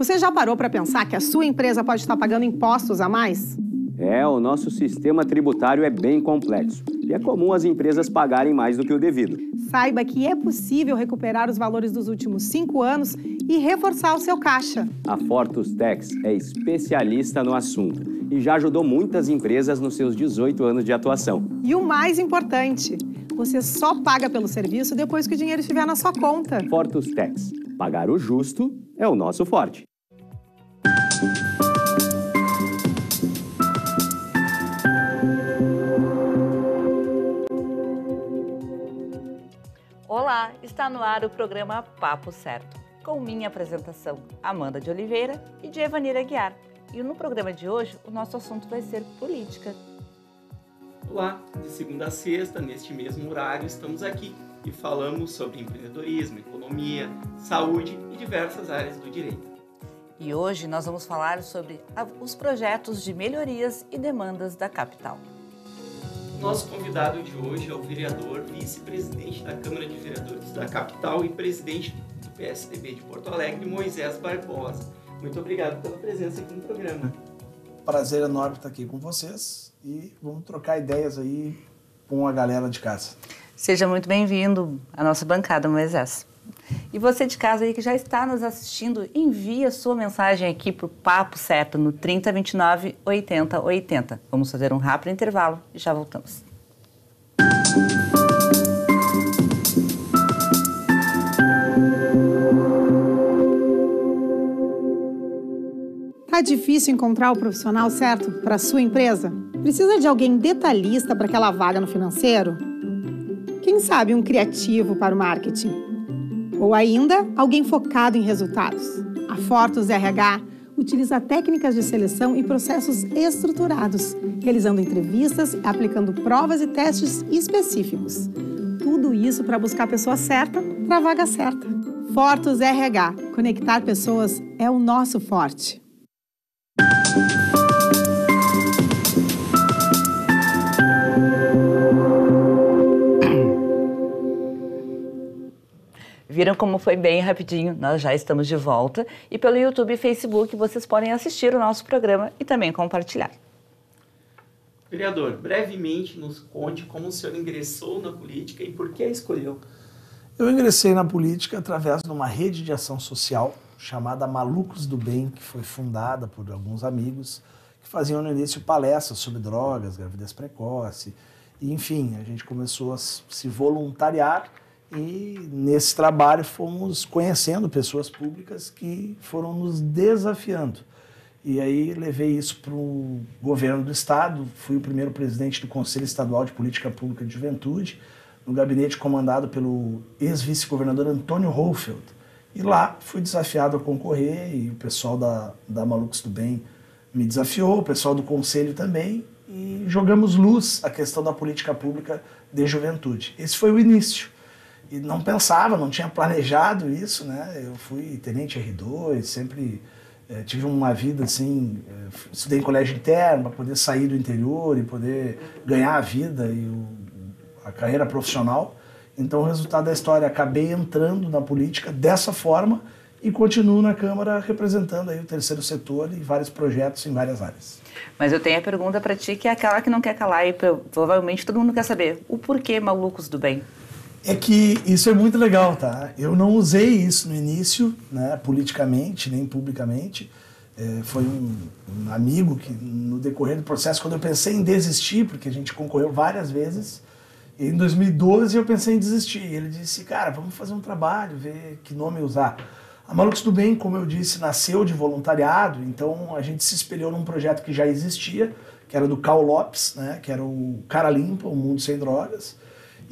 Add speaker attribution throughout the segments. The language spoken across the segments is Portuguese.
Speaker 1: Você já parou para pensar que a sua empresa pode estar pagando impostos a mais?
Speaker 2: O nosso sistema tributário é bem complexo e é comum as empresas pagarem mais do que o devido.
Speaker 1: Saiba que é possível recuperar os valores dos últimos 5 anos e reforçar o seu caixa.
Speaker 2: A Fortus Tax é especialista no assunto e já ajudou muitas empresas nos seus 18 anos de atuação.
Speaker 1: E o mais importante, você só paga pelo serviço depois que o dinheiro estiver na sua conta.
Speaker 2: Fortus Tax. Pagar o justo é o nosso forte.
Speaker 3: Olá, está no ar o programa Papo Certo, com minha apresentação, Amanda de Oliveira e de Evanira Aguiar. E no programa de hoje, o nosso assunto vai ser política.
Speaker 4: Olá, de segunda a sexta, neste mesmo horário, estamos aqui e falamos sobre empreendedorismo, economia, saúde e diversas áreas do direito.
Speaker 3: E hoje nós vamos falar sobre os projetos de melhorias e demandas da capital.
Speaker 4: Nosso convidado de hoje é o vereador, vice-presidente da Câmara de Vereadores da capital e presidente do PSDB de Porto Alegre, Moisés Barbosa. Muito obrigado pela presença aqui no programa.
Speaker 5: Prazer enorme estar aqui com vocês e vamos trocar ideias aí com a galera de casa.
Speaker 3: Seja muito bem-vindo à nossa bancada, Moisés. E você de casa aí que já está nos assistindo, envie a sua mensagem aqui para o Papo Certo no 3029 8080. Vamos fazer um rápido intervalo e já voltamos.
Speaker 1: Tá difícil encontrar o profissional certo para a sua empresa? Precisa de alguém detalhista para aquela vaga no financeiro? Quem sabe um criativo para o marketing? Ou ainda, alguém focado em resultados? A Fortus RH utiliza técnicas de seleção e processos estruturados, realizando entrevistas, aplicando provas e testes específicos. Tudo isso para buscar a pessoa certa para a vaga certa. Fortus RH. Conectar pessoas é o nosso forte.
Speaker 3: Viram como foi bem rapidinho? Nós já estamos de volta e pelo YouTube e Facebook vocês podem assistir o nosso programa e também compartilhar.
Speaker 4: Vereador, brevemente nos conte como o senhor ingressou na política e por que a escolheu.
Speaker 5: Eu ingressei na política através de uma rede de ação social chamada Malucos do Bem, que foi fundada por alguns amigos que faziam no início palestras sobre drogas, gravidez precoce, e, enfim, a gente começou a se voluntariar. E nesse trabalho fomos conhecendo pessoas públicas que foram nos desafiando. E aí levei isso para o governo do estado, fui o primeiro presidente do Conselho Estadual de Política Pública de Juventude, no gabinete comandado pelo ex-vice-governador Antônio Hohlfeld. E lá fui desafiado a concorrer e o pessoal da Malucos do Bem me desafiou, o pessoal do Conselho também, e jogamos luz à questão da política pública de juventude. Esse foi o início. E não pensava, não tinha planejado isso, né? Eu fui tenente R2, sempre tive uma vida assim, estudei em colégio interno para poder sair do interior e poder ganhar a vida e a carreira profissional. Então o resultado da história, acabei entrando na política dessa forma e continuo na Câmara representando aí o terceiro setor e vários projetos em várias áreas.
Speaker 3: Mas eu tenho a pergunta para ti, que é aquela que não quer calar e provavelmente todo mundo quer saber. O porquê Malucos do Bem?
Speaker 5: É que isso é muito legal, tá? Eu não usei isso no início, né, politicamente, nem publicamente. Foi um amigo que, no decorrer do processo, quando eu pensei em desistir, porque a gente concorreu várias vezes, e em 2012 eu pensei em desistir. E ele disse, cara, vamos fazer um trabalho, ver que nome usar. A Malucos do Bem, como eu disse, nasceu de voluntariado, então a gente se espelhou num projeto que já existia, que era do Cal Lopes, né, que era o Cara Limpa, o Mundo Sem Drogas.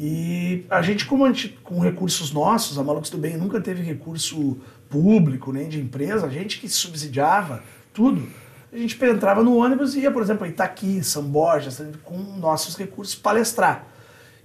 Speaker 5: E a gente, com recursos nossos, a Malucos do Bem nunca teve recurso público, nem de empresa, a gente que subsidiava tudo. A gente entrava no ônibus e ia, por exemplo, a Itaqui, São Borja, com nossos recursos palestrar.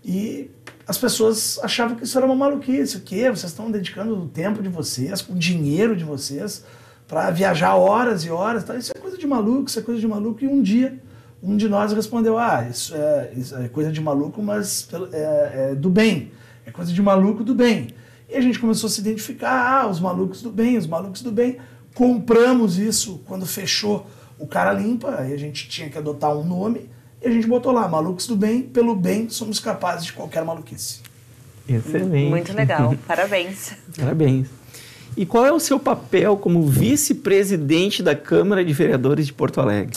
Speaker 5: E as pessoas achavam que isso era uma maluquice. O quê? Vocês estão dedicando o tempo de vocês, o dinheiro de vocês, para viajar horas e horas. Tá? Isso é coisa de maluco, isso é coisa de maluco. E um dia, um de nós respondeu, isso é coisa de maluco, mas é do bem. É coisa de maluco do bem. E a gente começou a se identificar, os malucos do bem, os malucos do bem. compramos isso quando fechou o Cara Limpa, aí a gente tinha que adotar um nome, e a gente botou lá, Malucos do Bem, pelo bem somos capazes de qualquer maluquice.
Speaker 6: Excelente.
Speaker 3: Muito legal, parabéns.
Speaker 6: Parabéns. E qual é o seu papel como vice-presidente da Câmara de Vereadores de Porto Alegre?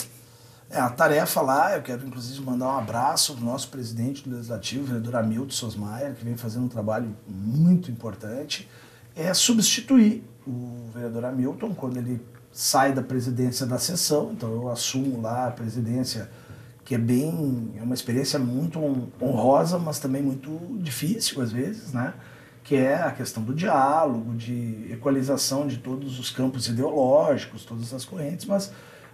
Speaker 5: A tarefa lá, eu quero inclusive mandar um abraço ao nosso presidente do Legislativo, o vereador Hamilton Sosmaier, que vem fazendo um trabalho muito importante, é substituir o vereador Hamilton quando ele sai da presidência da sessão. Então eu assumo lá a presidência, que é uma experiência muito honrosa, mas também muito difícil às vezes, né? Que é a questão do diálogo, de equalização de todos os campos ideológicos, todas as correntes, mas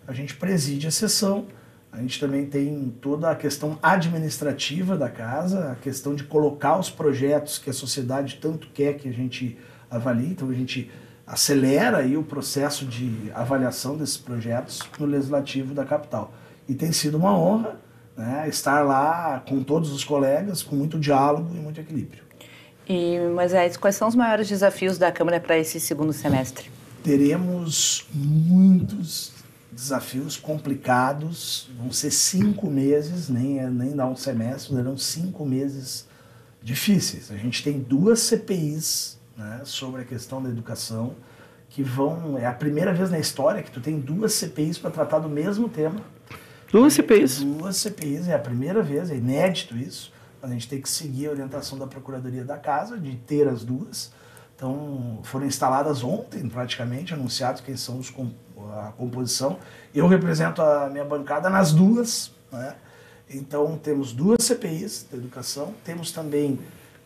Speaker 5: a gente preside a sessão, a gente também tem toda a questão administrativa da casa, a questão de colocar os projetos que a sociedade tanto quer que a gente avalie, então a gente acelera aí o processo de avaliação desses projetos no Legislativo da capital. E tem sido uma honra, né, estar lá com todos os colegas, com muito diálogo e muito equilíbrio.
Speaker 3: E, Moisés, quais são os maiores desafios da Câmara para esse segundo semestre?
Speaker 5: Teremos muitos desafios complicados, vão ser 5 meses, nem dá um semestre, serão 5 meses difíceis. A gente tem 2 CPIs, né, sobre a questão da educação, que é a primeira vez na história que tu tem 2 CPIs para tratar do mesmo tema.
Speaker 6: 2 CPIs?
Speaker 5: 2 CPIs, é a primeira vez, é inédito isso, mas a gente tem que seguir a orientação da Procuradoria da Casa de ter as 2. Então, foram instaladas ontem, praticamente, anunciados quem são a composição. Eu represento a minha bancada nas 2, né? Então, temos 2 CPIs da educação, temos também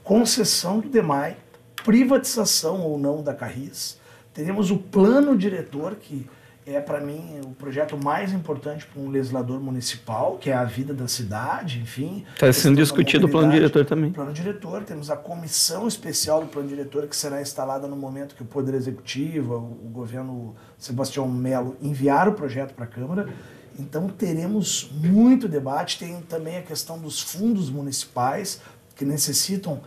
Speaker 5: concessão do DEMAI, privatização ou não da Carris, teremos o plano diretor, que é, para mim, o projeto mais importante para um legislador municipal, que é a vida da cidade, enfim.
Speaker 6: Está sendo discutido o plano diretor também.
Speaker 5: Plano diretor, temos a comissão especial do plano diretor, que será instalada no momento que o Poder Executivo, o governo Sebastião Melo, enviar o projeto para a Câmara. Então teremos muito debate, tem também a questão dos fundos municipais, que necessitam,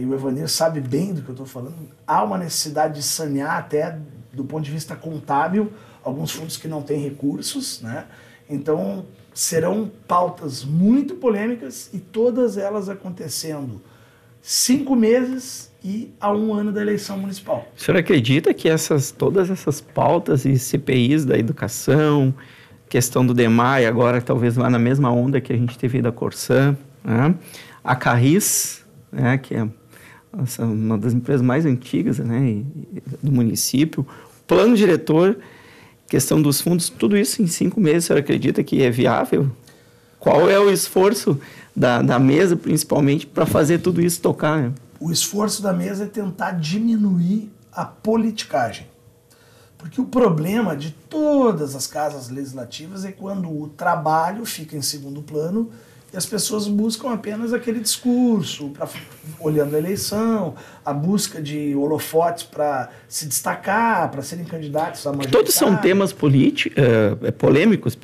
Speaker 5: e o Evanir sabe bem do que eu estou falando, há uma necessidade de sanear até do ponto de vista contábil, alguns fundos que não têm recursos, né? Então, serão pautas muito polêmicas e todas elas acontecendo 5 meses e a 1 ano da eleição municipal.
Speaker 6: O senhor acredita que todas essas pautas e CPIs da educação, questão do DEMAI, agora talvez lá na mesma onda que a gente teve da Corsã, né? A Carris, né, que é uma das empresas mais antigas, né, do município, plano diretor, questão dos fundos, tudo isso em 5 meses, o senhor acredita que é viável? Qual é o esforço da mesa, principalmente, para fazer tudo isso tocar, né?
Speaker 5: O esforço da mesa é tentar diminuir a politicagem. Porque o problema de todas as casas legislativas é quando o trabalho fica em segundo plano e as pessoas buscam apenas aquele discurso, olhando a eleição, a busca de holofotes para se destacar, para serem candidatos a majoritário.
Speaker 6: Todos são temas polêmicos,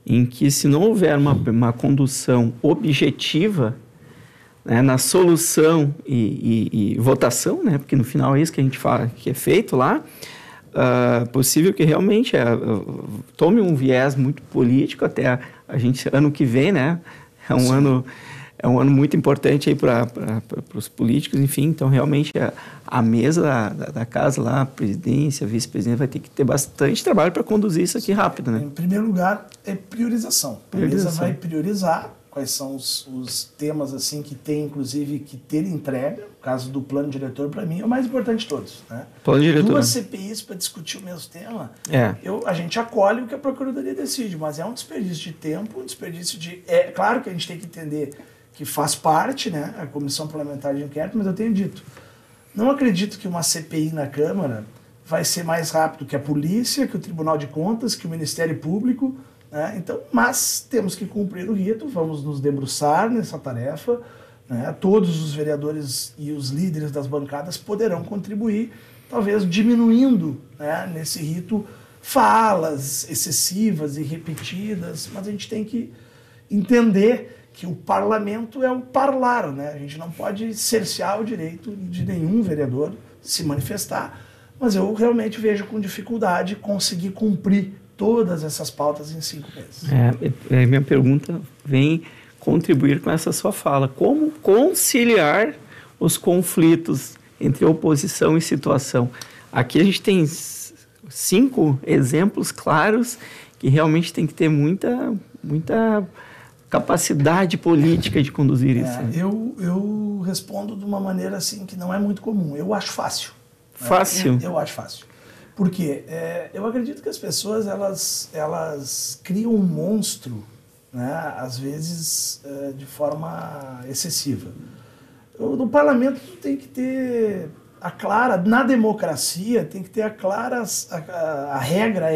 Speaker 6: em que se não houver uma condução objetiva, né, na solução e votação, né, porque no final é isso que a gente fala que é feito lá, possível que realmente tome um viés muito político até a gente ano que vem, né? É um ano muito importante aí para os políticos, enfim. Então realmente a mesa da casa lá, a presidência, a vice-presidência vai ter que ter bastante trabalho para conduzir isso aqui rápido, né?
Speaker 5: Em primeiro lugar é priorização. A mesa vai priorizar quais são os temas assim que tem, inclusive, que ter entrega. O caso do plano diretor, para mim, é o mais importante de todos, né?
Speaker 6: Plano diretor.
Speaker 5: 2 CPIs para discutir o mesmo tema, a gente acolhe o que a Procuradoria decide, mas é um desperdício de tempo, um desperdício de... É claro que a gente tem que entender que faz parte, né, a Comissão Parlamentar de Inquérito, mas eu tenho dito, não acredito que uma CPI na Câmara vai ser mais rápido que a polícia, que o Tribunal de Contas, que o Ministério Público, né? Então, mas temos que cumprir o rito, vamos nos debruçar nessa tarefa, né? Todos os vereadores e os líderes das bancadas poderão contribuir, talvez diminuindo, né, nesse rito falas excessivas e repetidas, mas a gente tem que entender que o parlamento é o parlar, né? A gente não pode cercear o direito de nenhum vereador se manifestar, mas eu realmente vejo com dificuldade conseguir cumprir todas essas pautas em 5 meses.
Speaker 6: Minha pergunta vem contribuir com essa sua fala. Como conciliar os conflitos entre oposição e situação? Aqui a gente tem 5 exemplos claros que realmente tem que ter muita capacidade política de conduzir isso.
Speaker 5: Eu respondo de uma maneira assim que não é muito comum. Eu acho fácil.
Speaker 6: Fácil?
Speaker 5: Eu acho fácil. Por quê? Eu acredito que as pessoas elas criam um monstro, né, às vezes de forma excessiva. No parlamento tem que ter na democracia tem que ter a regra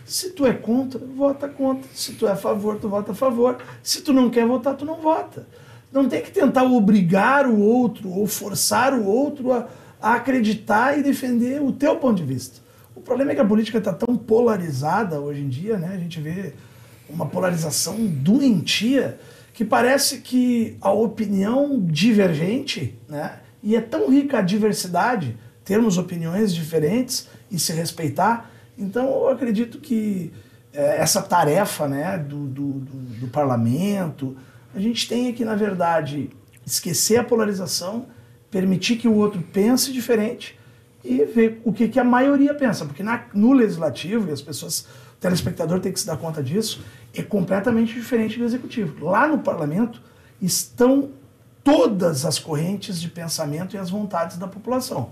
Speaker 5: se tu é contra, vota contra. Se tu é a favor, tu vota a favor. Se tu não quer votar, tu não vota. Não tem que tentar obrigar o outro ou forçar o outro a acreditar e defender o teu ponto de vista. O problema é que a política está tão polarizada hoje em dia, né? A gente vê uma polarização doentia que parece que a opinião divergente, né? E é tão rica a diversidade, termos opiniões diferentes e se respeitar. Então, eu acredito que essa tarefa, né, do parlamento, a gente tem que, na verdade, esquecer a polarização, permitir que o outro pense diferente e ver o que a maioria pensa. Porque no legislativo, e as pessoas, o telespectador tem que se dar conta disso, é completamente diferente do executivo. Lá no parlamento estão todas as correntes de pensamento e as vontades da população.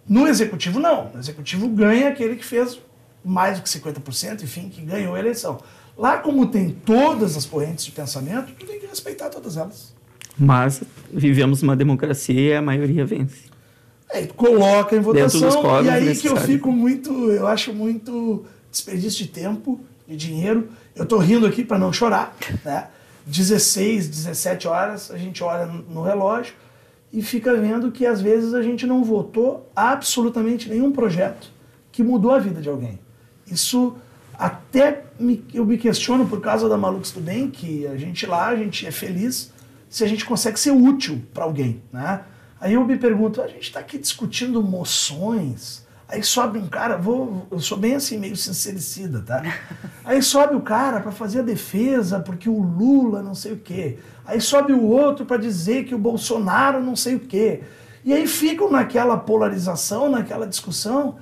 Speaker 5: No executivo, não. No executivo ganha aquele que fez mais do que 50%, enfim, que ganhou a eleição. Lá, como tem todas as correntes de pensamento, tu tem que respeitar todas elas.
Speaker 6: Mas vivemos uma democracia e a maioria vence.
Speaker 5: Aí tu coloca em votação, e aí
Speaker 6: necessários.
Speaker 5: Que eu fico eu acho muito desperdício de tempo, de dinheiro. Eu tô rindo aqui para não chorar, né? 16, 17 horas, a gente olha no relógio e fica vendo que às vezes a gente não votou absolutamente nenhum projeto que mudou a vida de alguém. Isso até eu me questiono por causa da Malucos do Bem, que a gente é feliz se a gente consegue ser útil para alguém, né? Aí eu me pergunto, a gente está aqui discutindo moções, aí sobe um cara, eu sou bem assim, meio sincericida, tá? Aí sobe o cara para fazer a defesa porque o Lula não sei o quê. Aí sobe o outro para dizer que o Bolsonaro não sei o quê. E aí ficam naquela polarização, naquela discussão,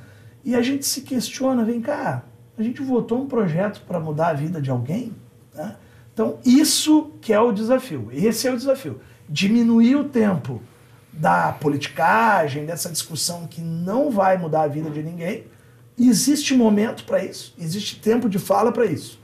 Speaker 5: e a gente se questiona, vem cá, a gente votou um projeto para mudar a vida de alguém, né? Então isso que é o desafio, esse é o desafio. Diminuir o tempo da politicagem, dessa discussão que não vai mudar a vida de ninguém. Existe momento para isso, existe tempo de fala para isso.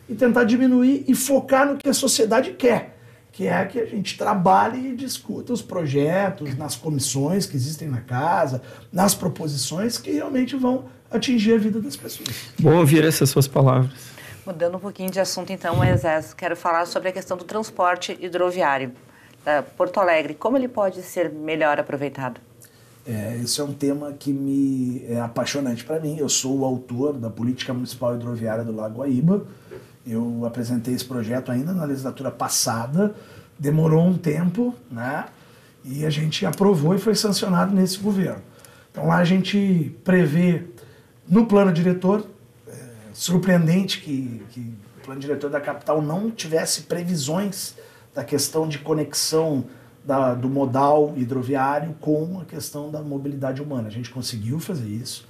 Speaker 5: E tentar diminuir e focar no que a sociedade quer, que é que a gente trabalhe e discuta os projetos nas comissões que existem na casa, nas proposições que realmente vão atingir a vida das pessoas.
Speaker 6: Bom ouvir essas suas palavras.
Speaker 3: Mudando um pouquinho de assunto, então, Moisés, quero falar sobre a questão do transporte hidroviário. Porto Alegre, como ele pode ser melhor aproveitado?
Speaker 5: Esse é um tema que é apaixonante para mim. Eu sou o autor da Política Municipal Hidroviária do Lago Guaíba. Eu apresentei esse projeto ainda na legislatura passada, demorou um tempo, né? E a gente aprovou e foi sancionado nesse governo. Então lá a gente prevê no plano diretor, surpreendente que o plano diretor da capital não tivesse previsões da questão de conexão do modal hidroviário com a questão da mobilidade humana. A gente conseguiu fazer isso,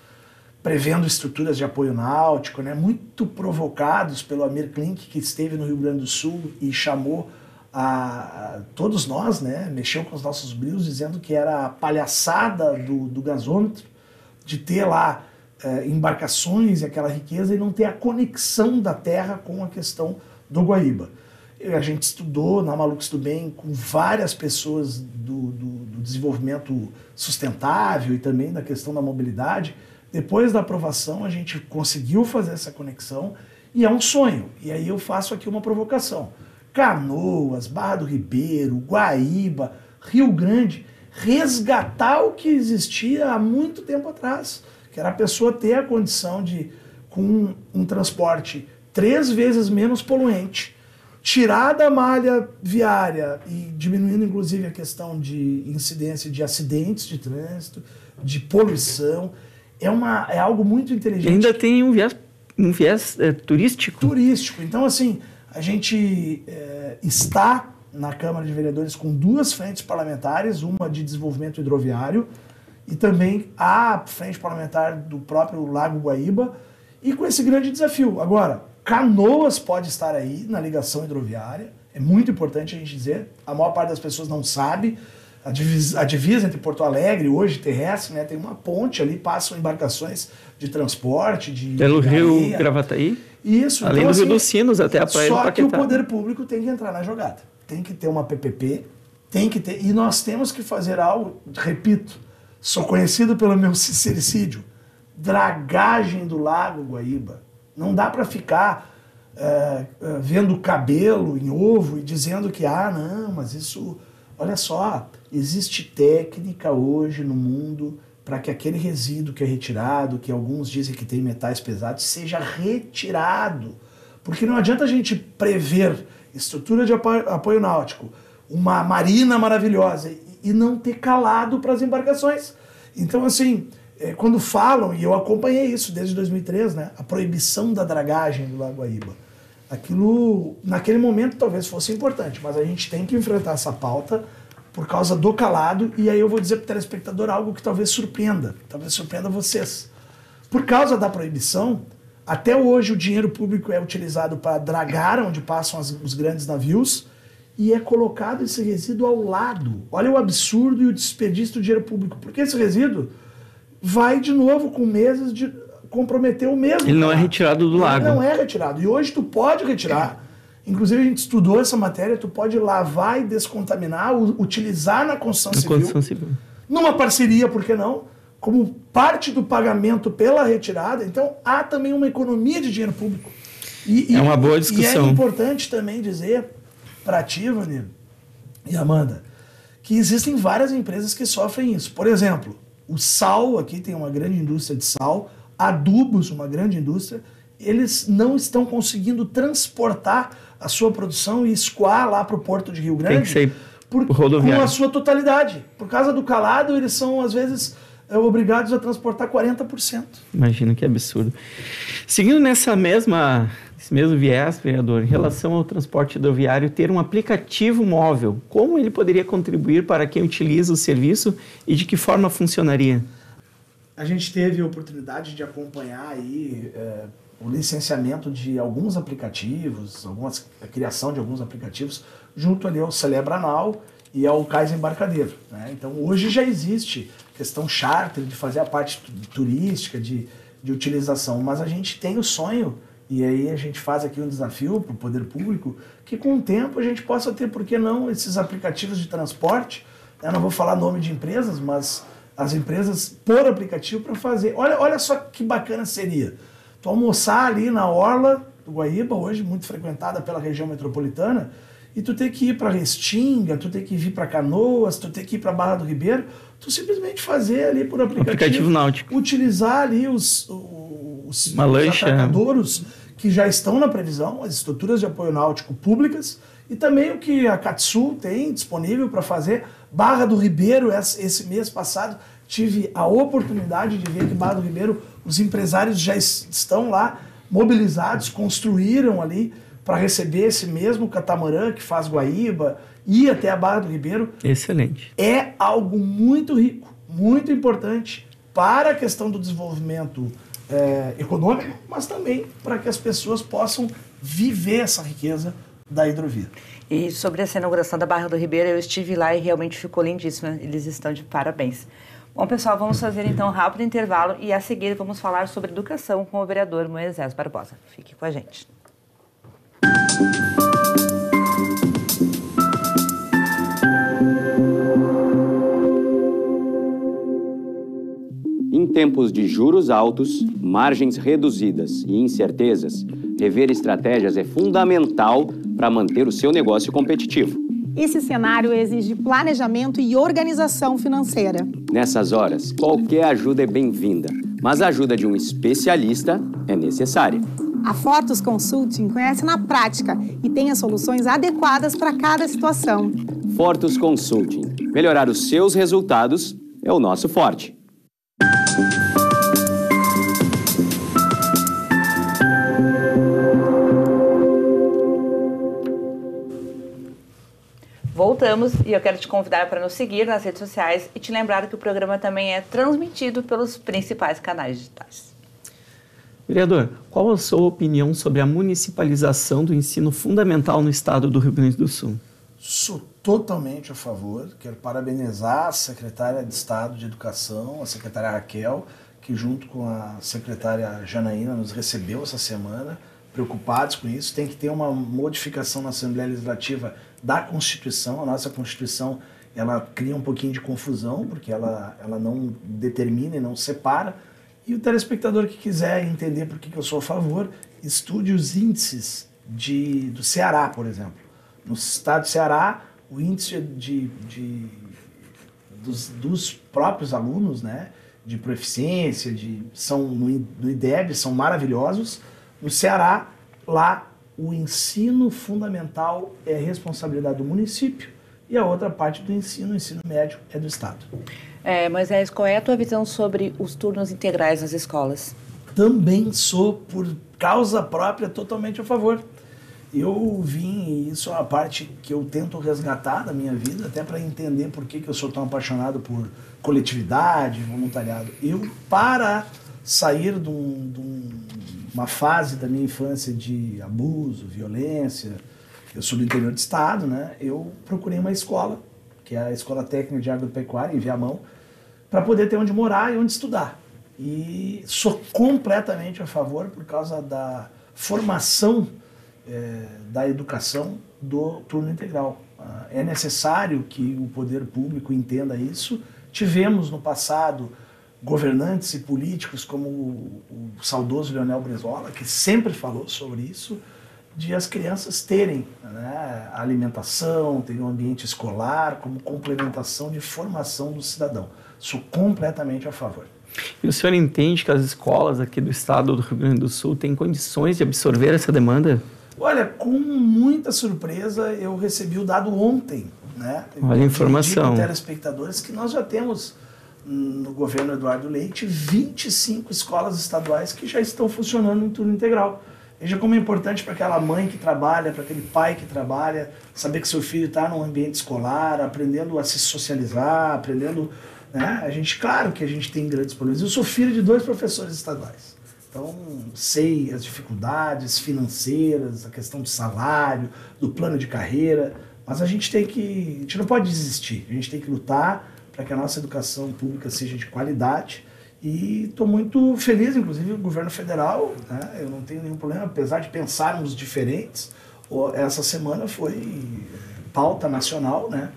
Speaker 5: prevendo estruturas de apoio náutico, né, muito provocados pelo Amir Klink, que esteve no Rio Grande do Sul e chamou a todos nós, né, mexeu com os nossos brilhos, dizendo que era a palhaçada do gasômetro, de ter lá embarcações e aquela riqueza e não ter a conexão da terra com a questão do Guaíba. A gente estudou na Malucos do Bem com várias pessoas do desenvolvimento sustentável e também da questão da mobilidade. Depois da aprovação, a gente conseguiu fazer essa conexão e é um sonho. E aí eu faço aqui uma provocação. Canoas, Barra do Ribeiro, Guaíba, Rio Grande, resgatar o que existia há muito tempo atrás, que era a pessoa ter a condição de, com um transporte 3 vezes menos poluente, tirar da malha viária e diminuindo inclusive a questão de incidência de acidentes de trânsito, de poluição, é algo muito inteligente.
Speaker 6: Ainda tem um viés turístico.
Speaker 5: Turístico. Então, assim, a gente está na Câmara de Vereadores com 2 frentes parlamentares, uma de desenvolvimento hidroviário e também a frente parlamentar do próprio Lago Guaíba, e com esse grande desafio. Agora, Canoas pode estar aí na ligação hidroviária, é muito importante a gente dizer, a maior parte das pessoas não sabe, a divisa entre Porto Alegre, hoje terrestre, né, tem uma ponte ali, passam embarcações de transporte,
Speaker 6: pelo rio Gravataí?
Speaker 5: Isso.
Speaker 6: Além
Speaker 5: então,
Speaker 6: do Rio dos Sinos, até a praia do Paquetá. Só que o poder público
Speaker 5: tem que entrar na jogada. Tem que ter uma PPP, e nós temos que fazer algo, repito, sou conhecido pelo meu sincericídio, dragagem do Lago Guaíba. Não dá para ficar vendo cabelo em ovo e dizendo que, não, mas isso... Olha só, existe técnica hoje no mundo para que aquele resíduo que é retirado, que alguns dizem que tem metais pesados, seja retirado. Porque não adianta a gente prever estrutura de apoio náutico, uma marina maravilhosa e não ter calado para as embarcações. Então, assim, quando falam, e eu acompanhei isso desde 2003, né, a proibição da dragagem do Lago Guaíba, aquilo, naquele momento, talvez fosse importante, mas a gente tem que enfrentar essa pauta por causa do calado, e aí eu vou dizer para o telespectador algo que talvez surpreenda vocês. Por causa da proibição, até hoje o dinheiro público é utilizado para dragar onde passam os grandes navios, e é colocado esse resíduo ao lado. Olha o absurdo e o desperdício do dinheiro público, porque esse resíduo vai de novo com meses de comprometer o mesmo.
Speaker 6: Ele não é retirado do lago.
Speaker 5: Ele não é retirado. E hoje tu pode retirar. Inclusive a gente estudou essa matéria, tu pode lavar e descontaminar, utilizar na construção civil. Numa parceria, por que não? Como parte do pagamento pela retirada. Então há também uma economia de dinheiro público.
Speaker 6: É uma boa discussão.
Speaker 5: E é importante também dizer para ti, Vanir e Amanda, que existem várias empresas que sofrem isso. Por exemplo, o sal, aqui tem uma grande indústria de sal, adubos, uma grande indústria, eles não estão conseguindo transportar a sua produção e escoar lá para o porto de Rio Grande.
Speaker 6: Tem que ser
Speaker 5: com a sua totalidade. Por causa do calado, eles são, às vezes, obrigados a transportar 40%.
Speaker 6: Imagina que absurdo. Seguindo esse mesmo viés, vereador, em relação ao transporte rodoviário, ter um aplicativo móvel, como ele poderia contribuir para quem utiliza o serviço e de que forma funcionaria?
Speaker 5: A gente teve a oportunidade de acompanhar aí o licenciamento de alguns aplicativos, a criação de alguns aplicativos, junto ali ao Celebranal e ao Cais Embarcadeiro, né? Então, hoje já existe questão charter, de fazer a parte turística, de utilização, mas a gente tem o sonho, e aí a gente faz aqui um desafio para o poder público, que com o tempo a gente possa ter, por que não, esses aplicativos de transporte. Eu não vou falar nome de empresas, mas as empresas por aplicativo para fazer. Olha só que bacana seria tu almoçar ali na orla do Guaíba, hoje muito frequentada pela região metropolitana, e tu ter que ir para Restinga, tu ter que vir para Canoas, tu ter que ir para Barra do Ribeiro, tu simplesmente fazer ali por aplicativo
Speaker 6: náutico,
Speaker 5: utilizar ali os atracadouros que já estão na previsão, as estruturas de apoio náutico públicas, e também o que a Catsul tem disponível para fazer. Barra do Ribeiro, esse mês passado, tive a oportunidade de ver que Barra do Ribeiro, os empresários já estão lá mobilizados, construíram ali para receber esse mesmo catamarã que faz Guaíba, ir até a Barra do Ribeiro.
Speaker 6: Excelente.
Speaker 5: É algo muito rico, muito importante para a questão do desenvolvimento econômico, mas também para que as pessoas possam viver essa riqueza da hidrovia.
Speaker 3: E sobre essa inauguração da Barra do Ribeiro, eu estive lá e realmente ficou lindíssima. Eles estão de parabéns. Bom, pessoal, vamos fazer então um rápido intervalo e a seguir vamos falar sobre educação com o vereador Moisés Barbosa. Fique com a gente.
Speaker 2: Em tempos de juros altos, margens reduzidas e incertezas, rever estratégias é fundamental para manter o seu negócio competitivo.
Speaker 1: Esse cenário exige planejamento e organização financeira.
Speaker 2: Nessas horas, qualquer ajuda é bem-vinda, mas a ajuda de um especialista é necessária.
Speaker 1: A Fortus Consulting conhece na prática e tem as soluções adequadas para cada situação.
Speaker 2: Fortus Consulting. Melhorar os seus resultados é o nosso forte.
Speaker 3: voltamos e eu quero te convidar para nos seguir nas redes sociais e te lembrar que o programa também é transmitido pelos principais canais digitais.
Speaker 6: Vereador, qual a sua opinião sobre a municipalização do ensino fundamental no estado do Rio Grande do Sul?
Speaker 5: Sou totalmente a favor. Quero parabenizar a secretária de Estado de Educação, a secretária Raquel, que junto com a secretária Janaína nos recebeu essa semana, preocupados com isso. Tem que ter uma modificação na Assembleia Legislativa da Constituição. A nossa Constituição, ela cria um pouquinho de confusão, porque ela não determina e não separa. E o telespectador que quiser entender por que eu sou a favor, estude os índices do Ceará, por exemplo. No estado do Ceará, o índice dos próprios alunos, né, de proficiência, no IDEB, são maravilhosos. No Ceará, lá, o ensino fundamental é responsabilidade do município e a outra parte do ensino médio, é do Estado.
Speaker 3: Moisés, qual é a tua visão sobre os turnos integrais nas escolas?
Speaker 5: Também sou, por causa própria, totalmente a favor. Eu vim, isso é uma parte que eu tento resgatar da minha vida, até para entender por que eu sou tão apaixonado por coletividade, voluntariado. Para sair de uma fase da minha infância de abuso, violência, eu sou do interior do estado, né? Eu procurei uma escola, que é a Escola Técnica de Agropecuária, em Viamão, para poder ter onde morar e onde estudar. E sou completamente a favor por causa da formação da educação do turno integral. É necessário que o poder público entenda isso. Tivemos no passado governantes e políticos como o saudoso Leonel Brizola, que sempre falou sobre isso, de as crianças terem, né, alimentação, terem um ambiente escolar como complementação de formação do cidadão. Sou completamente a favor.
Speaker 6: E o senhor entende que as escolas aqui do estado do Rio Grande do Sul têm condições de absorver essa demanda?
Speaker 5: Olha, com muita surpresa, eu recebi o dado ontem, né?
Speaker 6: Olha a informação.
Speaker 5: De telespectadores que nós já temos no governo Eduardo Leite 25 escolas estaduais que já estão funcionando em turno integral. Veja como é importante para aquela mãe que trabalha, para aquele pai que trabalha, saber que seu filho está num ambiente escolar, aprendendo a se socializar, aprendendo, né? Claro que a gente tem grandes problemas. Eu sou filho de 2 professores estaduais. Então, sei as dificuldades financeiras, a questão do salário, do plano de carreira, mas a gente não pode desistir, a gente tem que lutar para que a nossa educação pública seja de qualidade. E estou muito feliz, inclusive, o governo federal, né? Eu não tenho nenhum problema, apesar de pensarmos diferentes, essa semana foi pauta nacional, né?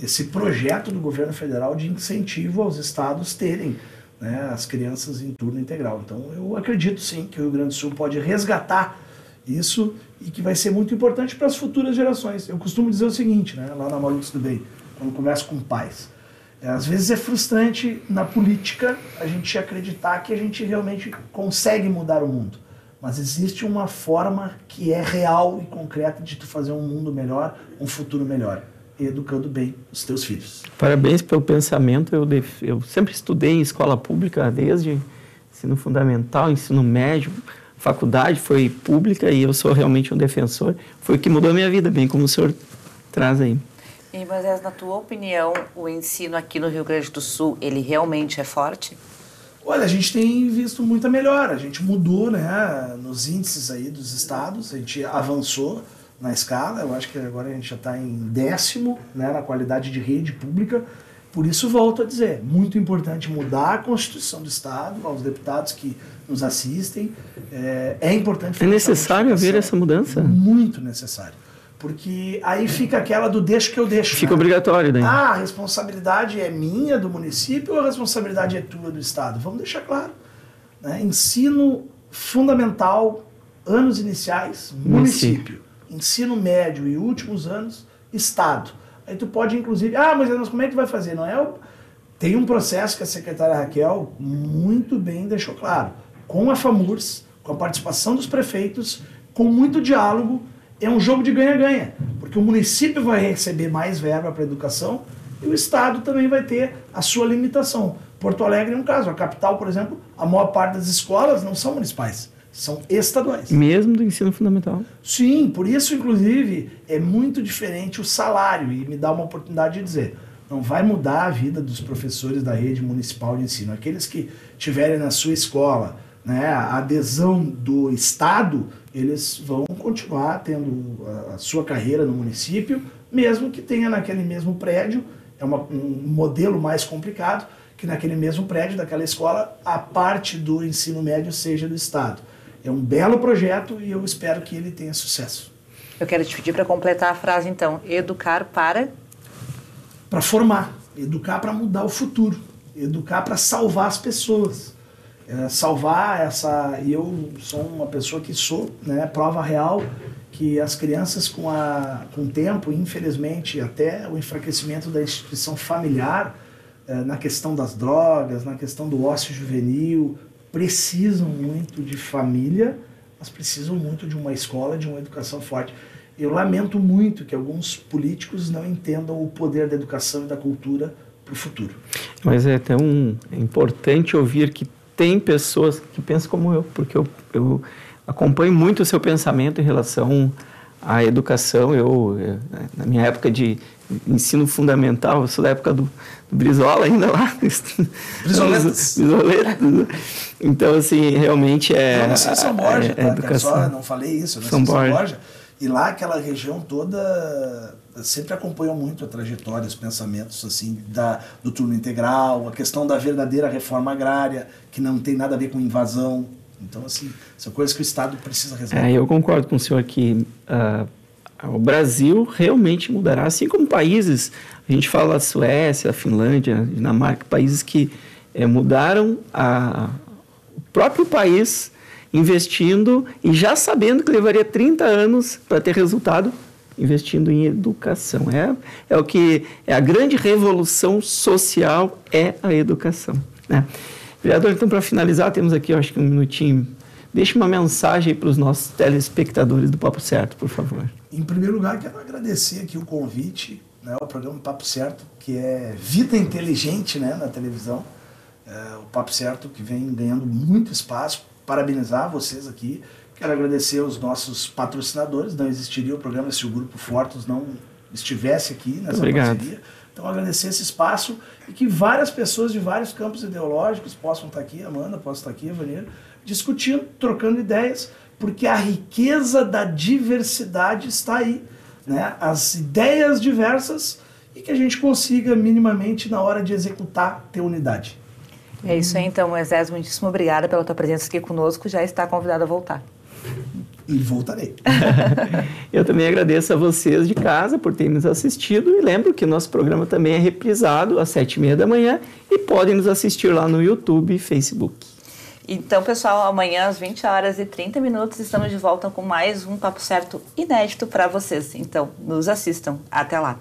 Speaker 5: Esse projeto do governo federal de incentivo aos estados terem, né, as crianças em turno integral. Então, eu acredito sim que o Rio Grande do Sul pode resgatar isso e que vai ser muito importante para as futuras gerações. Eu costumo dizer o seguinte, né, lá na Malucos do Bem, quando converso com pais, às vezes é frustrante na política a gente acreditar que a gente realmente consegue mudar o mundo, mas existe uma forma que é real e concreta de tu fazer um mundo melhor, um futuro melhor, educando bem os teus filhos.
Speaker 6: Parabéns pelo pensamento. Eu sempre estudei em escola pública, desde ensino fundamental, ensino médio, faculdade foi pública e eu sou realmente um defensor. Foi o que mudou a minha vida, bem como o senhor traz aí.
Speaker 3: E, Moisés, na tua opinião, o ensino aqui no Rio Grande do Sul, ele realmente é forte?
Speaker 5: Olha, a gente tem visto muita melhora. A gente mudou, né, nos índices aí dos estados, a gente avançou na escala. Eu acho que agora a gente já está em 10º, né, na qualidade de rede pública. Por isso, volto a dizer, muito importante mudar a Constituição do Estado, aos deputados que nos assistem. É importante...
Speaker 6: É necessário haver essa mudança?
Speaker 5: Muito necessário. Porque aí fica aquela do deixa que eu deixo.
Speaker 6: Fica, né, obrigatório daí.
Speaker 5: A responsabilidade é minha, do município, ou a responsabilidade é tua, do Estado? Vamos deixar claro. Né? Ensino fundamental, anos iniciais, município. Ensino médio e últimos anos, Estado. Aí tu pode, inclusive... mas como é que tu vai fazer? Não é Tem um processo que a secretária Raquel muito bem deixou claro. Com a FAMURS, com a participação dos prefeitos, com muito diálogo, é um jogo de ganha-ganha. Porque o município vai receber mais verba para a educação e o Estado também vai ter a sua limitação. Porto Alegre é um caso. A capital, por exemplo, a maior parte das escolas não são municipais. são estaduais.
Speaker 6: Mesmo do ensino fundamental?
Speaker 5: Sim, por isso, inclusive, é muito diferente o salário. E me dá uma oportunidade de dizer, não vai mudar a vida dos professores da rede municipal de ensino. Aqueles que tiverem na sua escola, né, a adesão do Estado, eles vão continuar tendo a sua carreira no município, mesmo que tenha naquele mesmo prédio, é um modelo mais complicado, que naquele mesmo prédio daquela escola, a parte do ensino médio seja do Estado. É um belo projeto e eu espero que ele tenha sucesso.
Speaker 3: Eu quero te pedir para completar a frase, então. Educar para...
Speaker 5: Para formar. Educar para mudar o futuro. Educar para salvar as pessoas. Salvar essa... Eu sou uma pessoa que sou, né, prova real que as crianças com o tempo, infelizmente, até o enfraquecimento da instituição familiar, na questão das drogas, na questão do ócio juvenil, precisam muito de família, mas precisam muito de uma escola, de uma educação forte. Eu lamento muito que alguns políticos não entendam o poder da educação e da cultura para o futuro.
Speaker 6: Mas é tão importante ouvir que tem pessoas que pensam como eu, porque eu acompanho muito o seu pensamento em relação à educação. Na minha época de ensino fundamental, eu sou da época do Brizola ainda lá.
Speaker 5: Brizoletas.
Speaker 6: Então, assim, realmente
Speaker 5: Eu nasci em São Borja,
Speaker 6: educação.
Speaker 5: Não falei isso, eu nasci em São Borja. E lá, aquela região toda, sempre acompanhou muito a trajetória, os pensamentos assim, do turno integral, a questão da verdadeira reforma agrária, que não tem nada a ver com invasão. Então, assim, são coisas que o Estado precisa resolver.
Speaker 6: Eu concordo com o senhor que o Brasil realmente mudará, assim como países, a gente fala a Suécia, a Finlândia, a Dinamarca, países que mudaram o próprio país investindo e já sabendo que levaria 30 anos para ter resultado, investindo em educação. É o que é a grande revolução social, é a educação, né? Vereador, então, para finalizar, temos aqui, eu acho que um minutinho. Deixe uma mensagem para os nossos telespectadores do Papo Certo, por favor.
Speaker 5: Em primeiro lugar, quero agradecer aqui o convite, né, ao programa Papo Certo, que é vida inteligente, né, na televisão. O Papo Certo que vem ganhando muito espaço. Parabenizar vocês aqui. Quero agradecer aos nossos patrocinadores. Não existiria o programa se o Grupo Fortus não estivesse aqui nessa parceria. Então, agradecer esse espaço e que várias pessoas de vários campos ideológicos possam estar aqui, Amanda, possa estar aqui, Evanir, discutindo, trocando ideias, porque a riqueza da diversidade está aí, né? As ideias diversas e que a gente consiga minimamente, na hora de executar, ter unidade.
Speaker 3: É isso aí, então, Moisés, muitíssimo obrigada pela tua presença aqui conosco, já está convidado a voltar.
Speaker 5: E voltarei.
Speaker 6: Eu também agradeço a vocês de casa por terem nos assistido e lembro que nosso programa também é reprisado às 7h30 da manhã e podem nos assistir lá no YouTube e Facebook.
Speaker 3: Então, pessoal, amanhã às 20h30 estamos de volta com mais um Papo Certo inédito para vocês. Então, nos assistam. Até lá.